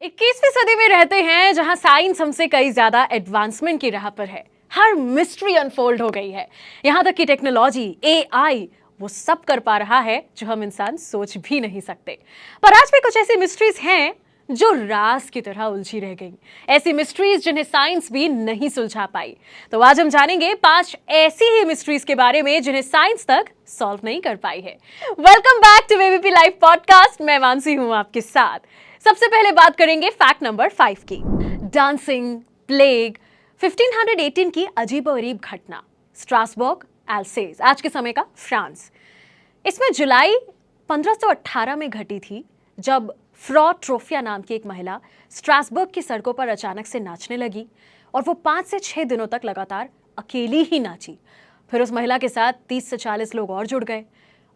21वीं सदी में रहते हैं जहां साइंस हमसे कई ज्यादा एडवांसमेंट की राह पर है। हर मिस्ट्री अनफोल्ड हो गई है। यहां तक कि टेक्नोलॉजी, एआई वो सब कर पा रहा है जो हम इंसान सोच भी नहीं सकते। पर आज भी कुछ ऐसी मिस्ट्रीज हैं जो राज की तरह उलझी रह गई। ऐसी मिस्ट्रीज जिन्हें साइंस भी नहीं सुलझा पाई। तो आज हम जानेंगे 5 ऐसी ही मिस्ट्रीज के बारे में जिन्हें साइंस तक सॉल्व नहीं कर पाई है। Welcome back to ABP live podcast. मैं मानसी हूं आपके साथ। सबसे पहले बात करेंगे फैक्ट नंबर 5 की। डांसिंग प्लेग 1518 की अजीबोगरीब घटना, स्ट्रासबर्ग, एल्सेज, आज के समय का फ्रांस। इसमें जुलाई 1518 में घटी थी जब फ्रॉ ट्रोफिया नाम की एक महिला स्ट्रासबर्ग की सड़कों पर अचानक से नाचने लगी और वो 5 से 6 दिनों तक लगातार अकेली ही नाची। फिर उस महिला के साथ 30 से 40 लोग और जुड़ गए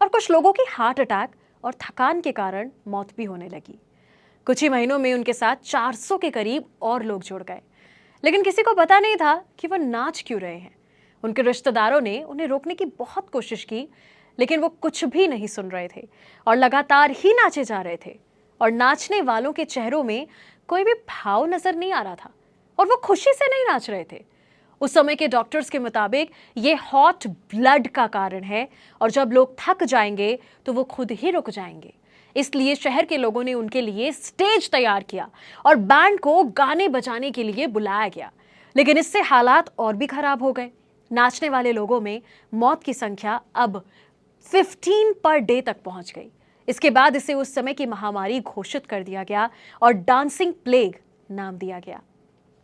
और कुछ लोगों की हार्ट अटैक और थकान के कारण मौत भी होने लगी। कुछ ही महीनों में उनके साथ 400 के करीब और लोग जुड़ गए, लेकिन किसी को पता नहीं था कि वह नाच क्यों रहे हैं। उनके रिश्तेदारों ने उन्हें रोकने की बहुत कोशिश की, लेकिन वो कुछ भी नहीं सुन रहे थे और लगातार ही नाचे जा रहे थे। और नाचने वालों के चेहरों में कोई भी भाव नजर नहीं आ रहा था और वो खुशी से नहीं नाच रहे थे। उस समय के डॉक्टर्स के मुताबिक ये हॉट ब्लड का कारण है और जब लोग थक जाएंगे तो वो खुद ही रुक जाएंगे। इसलिए शहर के लोगों ने उनके लिए स्टेज तैयार किया और बैंड को गाने बजाने के लिए बुलाया गया। लेकिन इससे हालात और भी खराब हो गए। नाचने वाले लोगों में मौत की संख्या अब 15 पर डे तक पहुंच गई। इसके बाद इसे उस समय की महामारी घोषित कर दिया गया और डांसिंग प्लेग नाम दिया गया।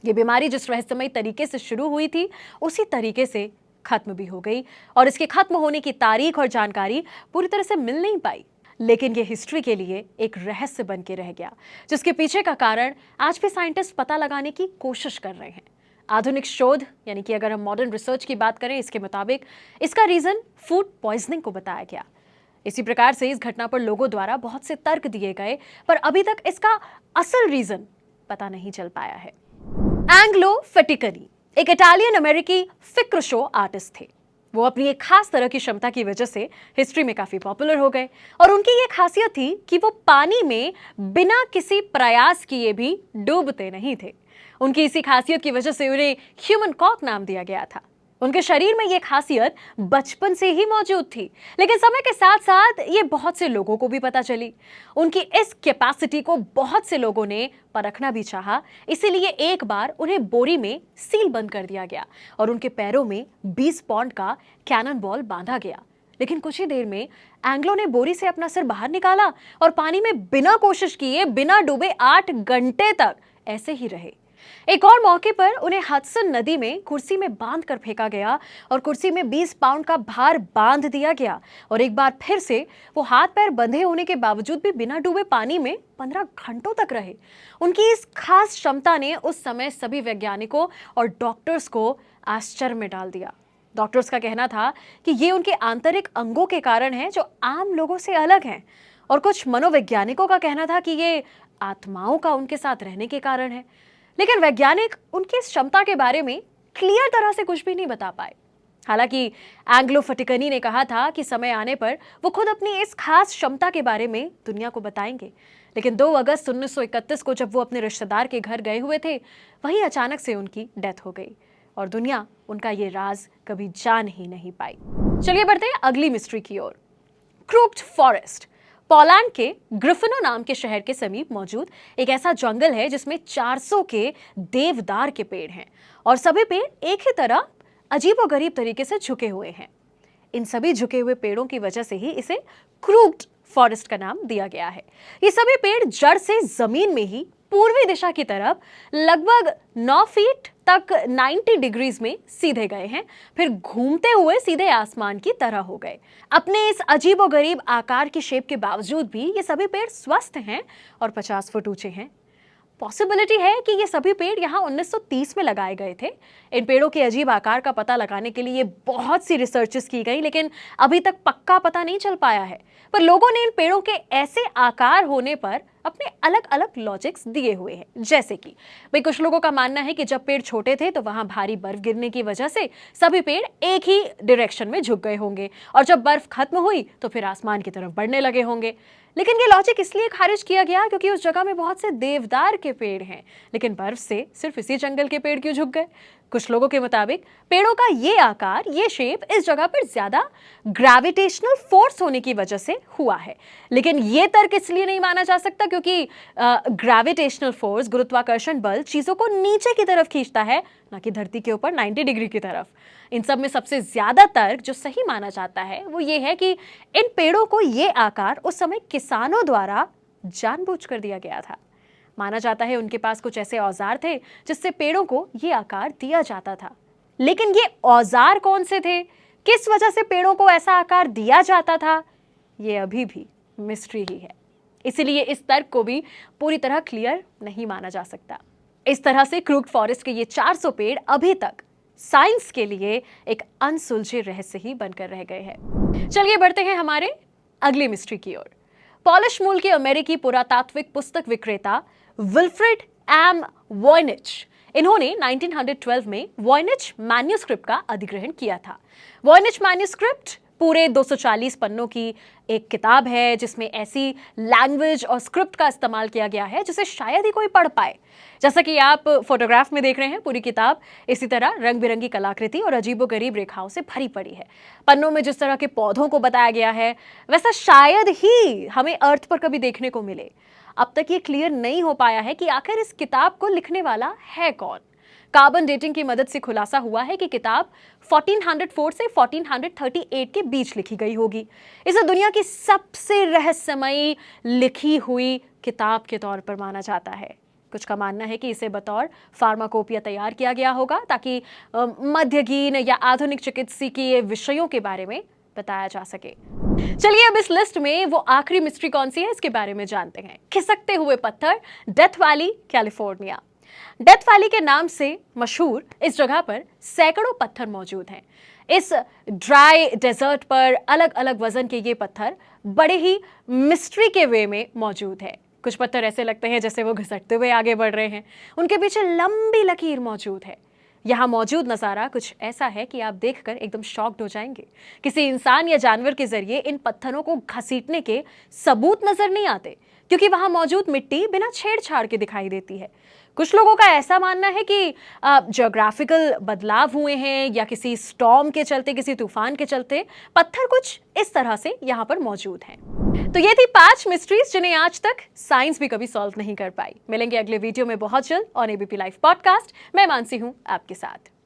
ये बीमारी जिस रहस्यमय तरीके से शुरू हुई थी उसी तरीके से खत्म भी हो गई और इसके खत्म होने की तारीख और जानकारी पूरी तरह से मिल नहीं पाई। लेकिन ये हिस्ट्री के लिए एक रहस्य बन के रह गया, जिसके पीछे का कारण आज भी साइंटिस्ट पता लगाने की कोशिश कर रहे हैं। आधुनिक शोध यानी कि अगर हम मॉडर्न रिसर्च की बात करें, इसके मुताबिक इसका रीजन फूड पॉइजनिंग को बताया गया। इसी प्रकार से इस घटना पर लोगों द्वारा बहुत से तर्क दिए गए, पर अभी तक इसका असल रीजन पता नहीं चल पाया है। एंग्लो फेटिकनी एक इटालियन अमेरिकी फिक्र शो आर्टिस्ट थे। वो अपनी एक खास तरह की क्षमता की वजह से हिस्ट्री में काफी पॉपुलर हो गए और उनकी ये खासियत थी कि वो पानी में बिना किसी प्रयास किए भी डूबते नहीं थे। उनकी इसी खासियत की वजह से उन्हें ह्यूमन कॉक नाम दिया गया था। उनके शरीर में ये खासियत बचपन से ही मौजूद थी, लेकिन समय के साथ साथ ये बहुत से लोगों को भी पता चली। उनकी इस कैपेसिटी को बहुत से लोगों ने परखना भी चाहा, इसीलिए एक बार उन्हें बोरी में सील बंद कर दिया गया और उनके पैरों में 20 पाउंड का कैनन बॉल बांधा गया। लेकिन कुछ ही देर में एंग्लो ने बोरी से अपना सिर बाहर निकाला और पानी में बिना कोशिश किए, बिना डूबे 8 घंटे तक ऐसे ही रहे। एक और मौके पर उन्हें हडसन नदी में कुर्सी में बांध कर फेंका गया और कुर्सी में 20 पाउंड का भार बांध दिया गया और एक बार फिर से वो हाथ पैर बंधे होने के बावजूद भी बिना डूबे पानी में 15 घंटों तक रहे। उनकी इस खास क्षमता ने उस समय सभी वैज्ञानिकों और डॉक्टर्स को आश्चर्य में डाल दिया। डॉक्टर्स का कहना था कि ये उनके आंतरिक अंगों के कारण है जो आम लोगों से अलग हैं, और कुछ मनोवैज्ञानिकों का कहना था कि ये आत्माओं का उनके साथ रहने के कारण है। लेकिन वैज्ञानिक उनकी इस क्षमता के बारे में क्लियर तरह से कुछ भी नहीं बता पाए। हालांकि एंग्लो फेटिकनी ने कहा था कि समय आने पर वो खुद अपनी इस खास क्षमता के बारे में दुनिया को बताएंगे। लेकिन 2 अगस्त 1931 को जब वो अपने रिश्तेदार के घर गए हुए थे, वहीं अचानक से उनकी डेथ हो गई और दुनिया उनका ये राज कभी जान ही नहीं पाई। चलिए बढ़ते हैं अगली मिस्ट्री की ओर। क्रूक्ड फॉरेस्ट पोलैंड के ग्रिफिनो नाम के शहर के समीप मौजूद एक ऐसा जंगल है जिसमें 400 के देवदार के पेड़ हैं और सभी पेड़ एक ही तरह अजीबोगरीब तरीके से झुके हुए हैं। इन सभी झुके हुए पेड़ों की वजह से ही इसे क्रूक्ड फॉरेस्ट का नाम दिया गया है। ये सभी पेड़ जड़ से जमीन में ही पूर्वी दिशा की तरफ लगभग 9 फीट तक 90 डिग्रीज में सीधे गए हैं, फिर घूमते हुए सीधे आसमान की तरह हो गए। अपने इस अजीबोगरीब आकार की शेप के बावजूद भी ये सभी पेड़ स्वस्थ हैं और 50 फुट ऊंचे हैं। पॉसिबिलिटी है कि ये सभी पेड़ यहाँ 1930 में लगाए गए थे। इन पेड़ों के अजीब आकार का पता लगाने के लिए बहुत सी रिसर्चेस की गई, लेकिन अभी तक पक्का पता नहीं चल पाया है। पर लोगों ने इन पेड़ों के ऐसे आकार होने पर अपने अलग अलग लॉजिक्स दिए हुए हैं। जैसे कि भाई कुछ लोगों का मानना है कि जब पेड़ छोटे थे तो वहां भारी बर्फ गिरने की वजह से सभी पेड़ एक ही डायरेक्शन में झुक गए होंगे और जब बर्फ खत्म हुई तो फिर आसमान की तरफ बढ़ने लगे होंगे। लेकिन ये लॉजिक इसलिए खारिज किया गया क्योंकि उस जगह में बहुत से देवदार के पेड़ हैं, लेकिन बर्फ से सिर्फ इसी जंगल के पेड़ क्यों झुक गए? कुछ लोगों के मुताबिक पेड़ों का ये आकार, ये शेप इस जगह पर ज्यादा ग्रेविटेशनल फोर्स होने की वजह से हुआ है। लेकिन ये तर्क इसलिए नहीं माना जा सकता क्योंकि ग्रेविटेशनल फोर्स, गुरुत्वाकर्षण बल, चीजों को नीचे की तरफ खींचता है, ना कि धरती के ऊपर 90 डिग्री की तरफ। इन सब में सबसे ज्यादा तर्क जो सही माना जाता है वो ये है कि इन पेड़ों को ये आकार उस समय किसानों द्वारा जानबूझकर दिया गया था। माना जाता है उनके पास कुछ ऐसे औजार थे जिससे पेड़ों को ये आकार दिया जाता था। लेकिन ये औजार कौन से थे, किस वजह से पेड़ों को ऐसा आकार दिया जाता था, ये अभी भी मिस्ट्री ही है। इसीलिए इस तर्क को भी पूरी तरह क्लियर नहीं माना जा सकता। इस तरह से क्रूक फॉरेस्ट के ये 400 पेड़ अभी तक साइंस के लिए एक अनसुलझे रहस्य ही बनकर रह गए हैं। चलिए बढ़ते हैं हमारे अगली मिस्ट्री की ओर। पॉलिश मूल के अमेरिकी पुरातात्विक पुस्तक विक्रेता विल्फ्रेड एम वॉयनिच, इन्होंने 1912 में वॉयनिच मैन्युस्क्रिप्ट का अधिग्रहण किया था। वॉयनिच मैन्युस्क्रिप्ट पूरे 240 पन्नों की एक किताब है जिसमें ऐसी लैंग्वेज और स्क्रिप्ट का इस्तेमाल किया गया है जिसे शायद ही कोई पढ़ पाए। जैसा कि आप फोटोग्राफ में देख रहे हैं, पूरी किताब इसी तरह रंग बिरंगी कलाकृति और अजीबोगरीब रेखाओं से भरी पड़ी है। पन्नों में जिस तरह के पौधों को बताया गया है वैसा शायद ही हमें अर्थ पर कभी देखने को मिले। अब तक ये क्लियर नहीं हो पाया है कि आखिर इस किताब को लिखने वाला है कौन। कार्बन डेटिंग की मदद से खुलासा हुआ है कि किताब 1404 से 1438 के बीच लिखी गई होगी। इसे दुनिया की सबसे रहस्यमयी लिखी हुई किताब के तौर पर माना जाता है। कुछ का मानना है कि इसे बतौर फार्माकोपिया तैयार किया गया होगा ताकि मध्यगीन या आधुनिक चिकित्सकीय विषयों के बारे में बताया जा सके। चलिए अब इस लिस्ट में वो आखिरी मिस्ट्री कौन सी है इसके बारे में जानते हैं। खिसकते हुए पत्थर, death valley, California. Death valley के नाम से मशहूर इस जगह पर सैकड़ों पत्थर मौजूद हैं। इस ड्राई डेजर्ट पर अलग अलग वजन के ये पत्थर बड़े ही मिस्ट्री के वे में मौजूद है। कुछ पत्थर ऐसे लगते हैं जैसे वो घिसटते हुए आगे बढ़ रहे हैं, उनके पीछे लंबी लकीर मौजूद है। यहाँ मौजूद नज़ारा कुछ ऐसा है कि आप देखकर एकदम शॉक्ड हो जाएंगे। किसी इंसान या जानवर के जरिए इन पत्थरों को घसीटने के सबूत नजर नहीं आते क्योंकि वहां मौजूद मिट्टी बिना छेड़छाड़ के दिखाई देती है। कुछ लोगों का ऐसा मानना है कि ज्योग्राफिकल बदलाव हुए हैं या किसी स्टॉर्म के चलते, किसी तूफान के चलते पत्थर कुछ इस तरह से यहाँ पर मौजूद हैं। तो ये थी 5 मिस्ट्रीज जिन्हें आज तक साइंस भी कभी सॉल्व नहीं कर पाई। मिलेंगे अगले वीडियो में बहुत जल्द ऑन एबीपी लाइव पॉडकास्ट। मैं मानसी हूँ आपके साथ।